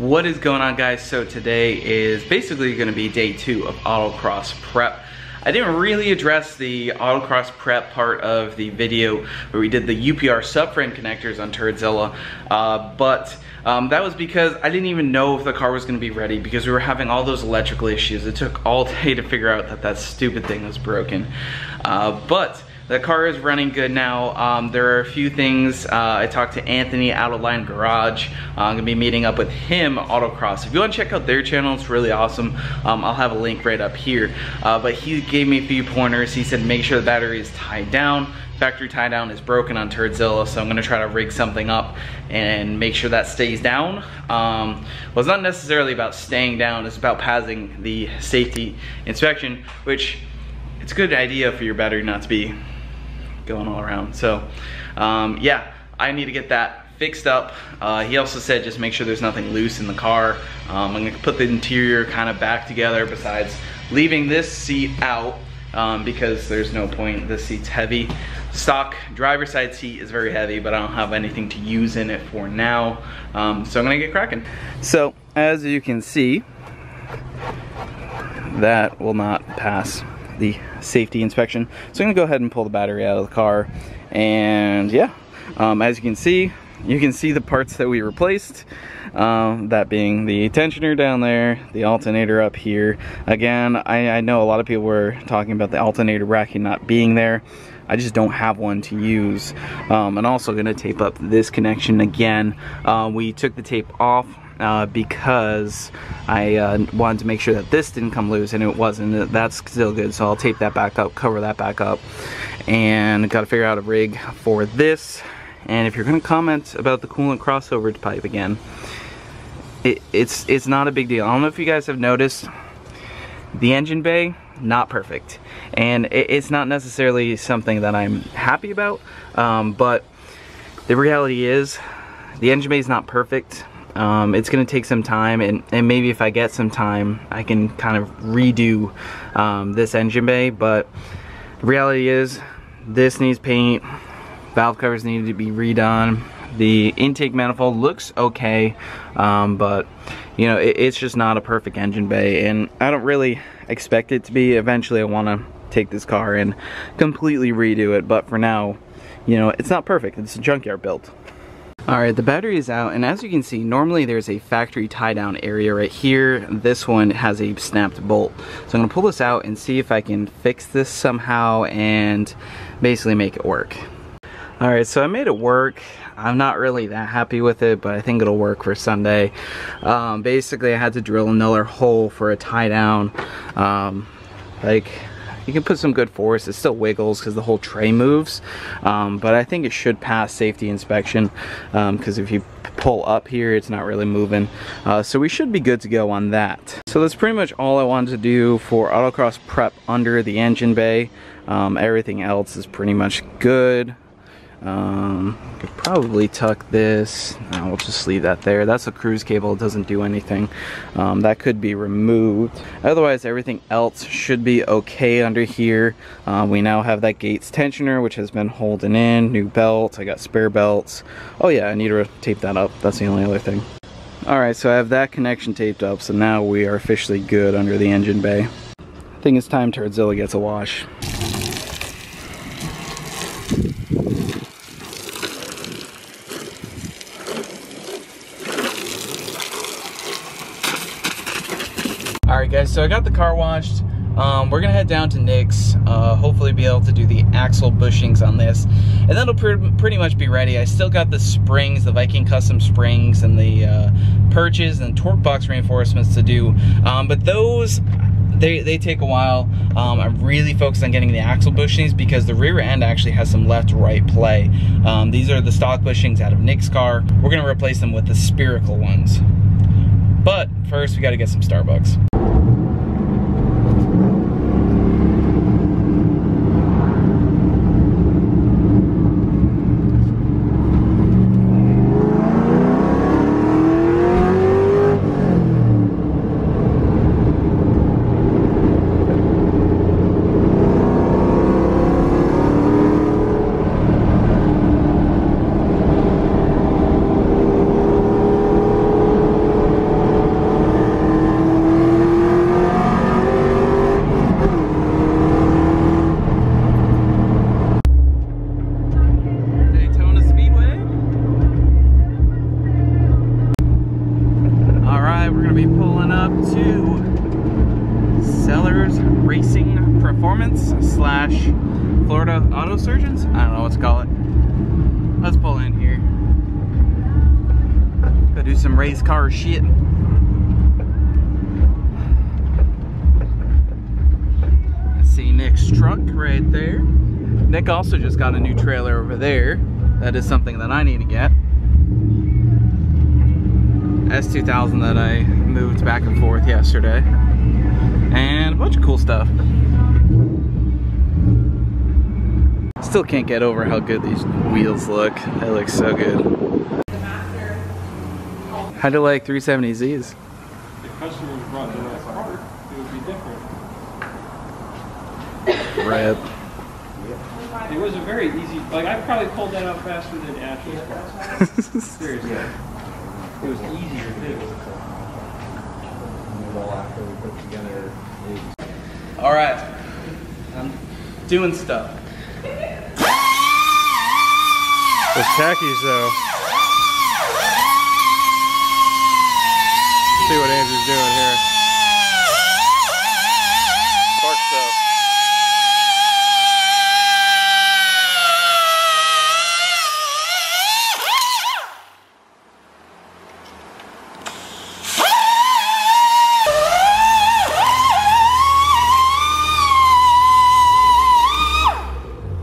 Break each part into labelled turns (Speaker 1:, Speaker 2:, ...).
Speaker 1: What is going on, guys? So today is basically going to be day 2 of autocross prep. I didn't really address the autocross prep part of the video where we did the UPR subframe connectors on Turdzilla, but that was because I didn't even know if the car was going to be ready because we were having all those electrical issues. It took all day to figure out that that stupid thing was broken, but the car is running good now. There are a few things. I talked to Anthony out of Line Garage. I'm gonna be meeting up with him autocross. If you want to check out their channel, it's really awesome. I'll have a link right up here. But he gave me a few pointers. He said make sure the battery is tied down. Factory tie down is broken on Turdzilla, so I'm gonna try to rig something up and make sure that stays down. Well, it's not necessarily about staying down, it's about passing the safety inspection, which it's a good idea for your battery not to be going all around. So yeah, I need to get that fixed up. He also said just make sure there's nothing loose in the car. I'm gonna put the interior kind of back together besides leaving this seat out because there's no point. This seat's heavy. Stock driver's side seat is very heavy, but I don't have anything to use in it for now. So I'm gonna get cracking. So as you can see, that will not pass the safety inspection. So I'm gonna go ahead and pull the battery out of the car, and yeah, as you can see the parts that we replaced, that being the tensioner down there, the alternator up here. Again, I know a lot of people were talking about the alternator bracket not being there. I just don't have one to use. I'm also gonna tape up this connection again. We took the tape off because I wanted to make sure that this didn't come loose, and it wasn't. That's still good, so I'll tape that back up, cover that back up, and got to figure out a rig for this. And if you're going to comment about the coolant crossover pipe again, it's not a big deal. I don't know if you guys have noticed, the engine bay, not perfect, and it's not necessarily something that I'm happy about, but the reality is the engine bay is not perfect. It's gonna take some time, and maybe if I get some time I can kind of redo this engine bay, but the reality is this needs paint, valve covers need to be redone, the intake manifold looks okay, but you know, it's just not a perfect engine bay, and I don't really expect it to be. Eventually I want to take this car and completely redo it, but for now, you know, it's not perfect. It's a junkyard build. Alright, the battery is out, and as you can see, normally there's a factory tie down area right here. This one has a snapped bolt. So I'm going to pull this out and see if I can fix this somehow and basically make it work. Alright, so I made it work. I'm not really that happy with it, but I think it'll work for Sunday. Basically I had to drill another hole for a tie down. Like, you can put some good force. It still wiggles because the whole tray moves, but I think it should pass safety inspection because if you pull up here, it's not really moving. So we should be good to go on that. So that's pretty much all I wanted to do for autocross prep under the engine bay. Everything else is pretty much good. Could probably tuck this. No, we'll just leave that there. That's a cruise cable, it doesn't do anything. That could be removed. Otherwise everything else should be okay under here. We now have that Gates tensioner which has been holding in, new belt, I got spare belts. Oh yeah, I need to tape that up, that's the only other thing. Alright, so I have that connection taped up, so now we are officially good under the engine bay. I think it's time Turdzilla gets a wash. Alright guys, so I got the car washed. We're gonna head down to Nick's, hopefully be able to do the axle bushings on this, and that'll pretty much be ready. I still got the springs, the Viking custom springs, and the perches and torque box reinforcements to do, but those they take a while. I'm really focused on getting the axle bushings because the rear end actually has some left-right play. These are the stock bushings out of Nick's car. We're gonna replace them with the spherical ones, but first we got to get some Starbucks. slash Florida Auto Surgeons? I don't know what to call it. Let's pull in here. Go do some race car shit. Let's see Nick's truck right there. Nick also just got a new trailer over there. That is something that I need to get. S2000 that I moved back and forth yesterday. And a bunch of cool stuff. Still can't get over how good these wheels look. They look so good. How'd you like 370Zs?
Speaker 2: If customers brought the right part, it would be different.
Speaker 1: Red.
Speaker 2: It was a very easy, like I probably pulled that out faster than Ashley's car. Seriously. It was easier too.
Speaker 1: Alright. I'm doing stuff.
Speaker 2: Those khakis though. See what Andrew's doing here. Spark stuff.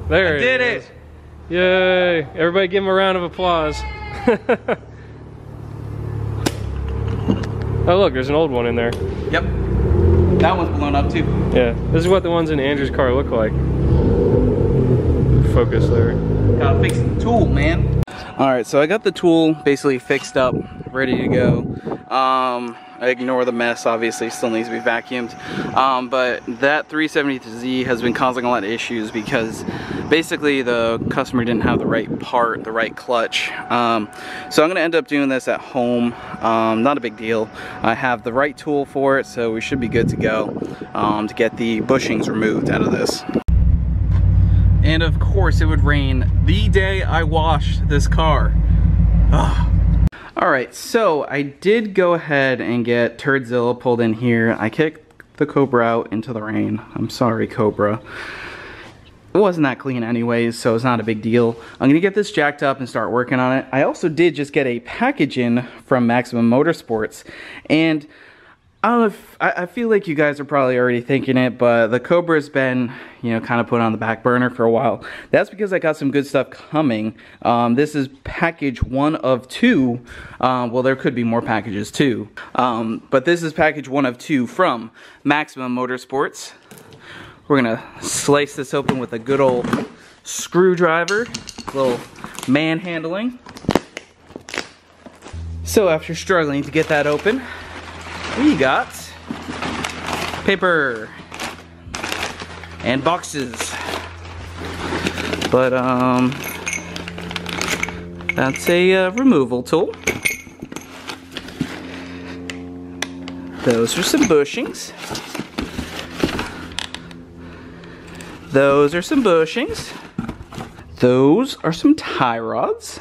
Speaker 2: There
Speaker 1: I did it!
Speaker 2: Yay! Everybody give him a round of applause. Oh look, there's an old one in there.
Speaker 1: Yep. That one's blown up too.
Speaker 2: Yeah, this is what the ones in Andrew's car look like. Focus there.
Speaker 1: Gotta fix the tool, man. Alright, so I got the tool basically fixed up, ready to go. I ignore the mess, obviously, still needs to be vacuumed. But that 370Z has been causing a lot of issues because basically the customer didn't have the right part, the right clutch. So I'm gonna end up doing this at home. Not a big deal. I have the right tool for it, so we should be good to go to get the bushings removed out of this. And of course it would rain the day I washed this car. Ugh. Alright, so I did go ahead and get Turdzilla pulled in here. I kicked the Cobra out into the rain. I'm sorry, Cobra. It wasn't that clean anyways, so it's not a big deal. I'm gonna get this jacked up and start working on it. I also did just get a package in from Maximum Motorsports, and I don't know if, I feel like you guys are probably already thinking it, but the Cobra's been, you know, kind of put on the back burner for a while. That's because I got some good stuff coming. This is package 1 of 2. Well, there could be more packages too. But this is package 1 of 2 from Maximum Motorsports. We're gonna slice this open with a good old screwdriver, a little manhandling. So after struggling to get that open, we got paper and boxes, but that's a removal tool. Those are some bushings. Those are some bushings. Those are some tie rods.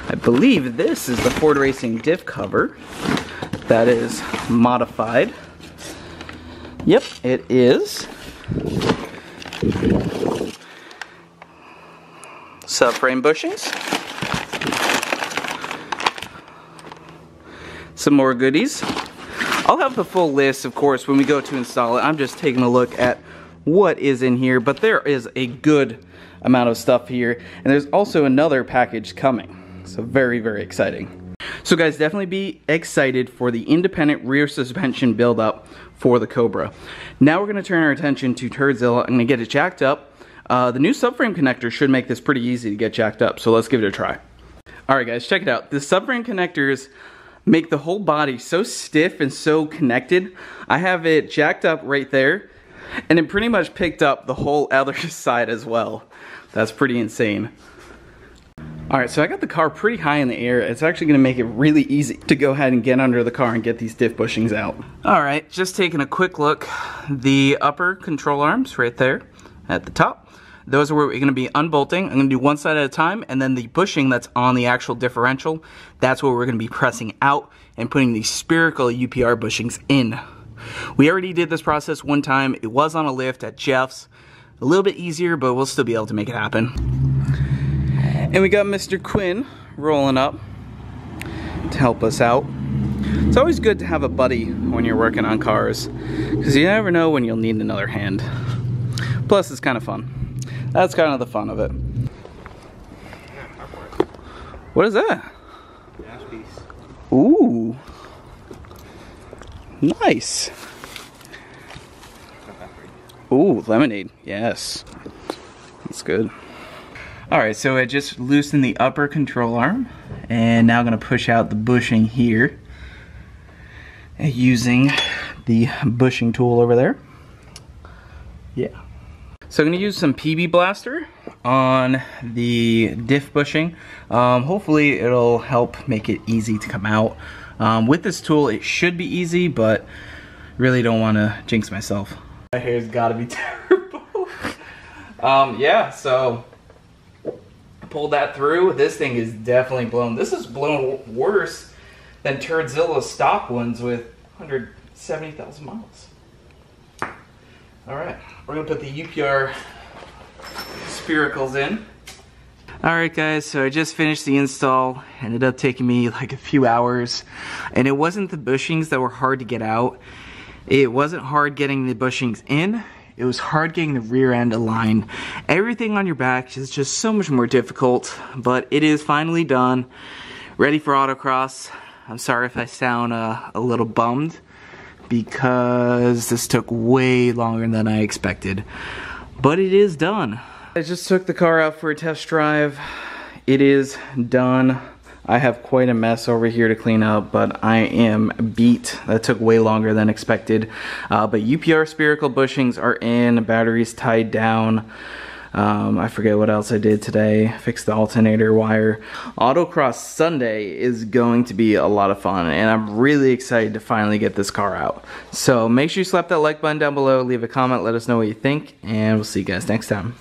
Speaker 1: I believe this is the Ford Racing diff cover that is modified. Yep, it is. Subframe bushings. Some more goodies. I'll have the full list, of course, when we go to install it. I'm just taking a look at what is in here, but there is a good amount of stuff here, and there's also another package coming. So very, very exciting. So guys, definitely be excited for the independent rear suspension build-up for the Cobra. Now we're going to turn our attention to Turdzilla. I'm going to get it jacked up. The new subframe connector should make this pretty easy to get jacked up, so let's give it a try. Alright guys, check it out. The subframe connectors make the whole body so stiff and so connected. I have it jacked up right there, and it pretty much picked up the whole other side as well. That's pretty insane. Alright, so I got the car pretty high in the air. It's actually going to make it really easy to go ahead and get under the car and get these diff bushings out. Alright, just taking a quick look. The upper control arms right there at the top. Those are where we're going to be unbolting. I'm going to do one side at a time, and then the bushing that's on the actual differential, that's where we're going to be pressing out and putting these spherical UPR bushings in. We already did this process one time. It was on a lift at Jeff's. A little bit easier, but we'll still be able to make it happen. And we got Mr. Quinn rolling up to help us out. It's always good to have a buddy when you're working on cars, because you never know when you'll need another hand. Plus, it's kind of fun. That's kind of the fun of it. What is that?
Speaker 2: Dash piece.
Speaker 1: Ooh. Nice. Ooh, lemonade. Yes. That's good. Alright, so I just loosened the upper control arm, and now I'm going to push out the bushing here using the bushing tool over there. Yeah. So I'm going to use some PB Blaster on the diff bushing. Hopefully it'll help make it easy to come out. With this tool it should be easy, but really don't want to jinx myself. My hair's got to be terrible. Yeah, so I pulled that through. This thing is definitely blown. This is blown worse than Turdzilla's stock ones with 170,000 miles. Alright, we're going to put the UPR spiracles in. Alright guys, so I just finished the install. Ended up taking me like a few hours. And it wasn't the bushings that were hard to get out. It wasn't hard getting the bushings in. It was hard getting the rear end aligned. Everything on your back is just so much more difficult. But it is finally done. Ready for autocross. I'm sorry if I sound a little bummed, because this took way longer than I expected. But it is done. I just took the car out for a test drive. It is done. I have quite a mess over here to clean up, but I am beat. That took way longer than expected. But UPR spherical bushings are in, batteries tied down. I forget what else I did today. Fixed the alternator wire. Autocross Sunday is going to be a lot of fun, and I'm really excited to finally get this car out. So make sure you slap that like button down below, leave a comment, let us know what you think, and we'll see you guys next time.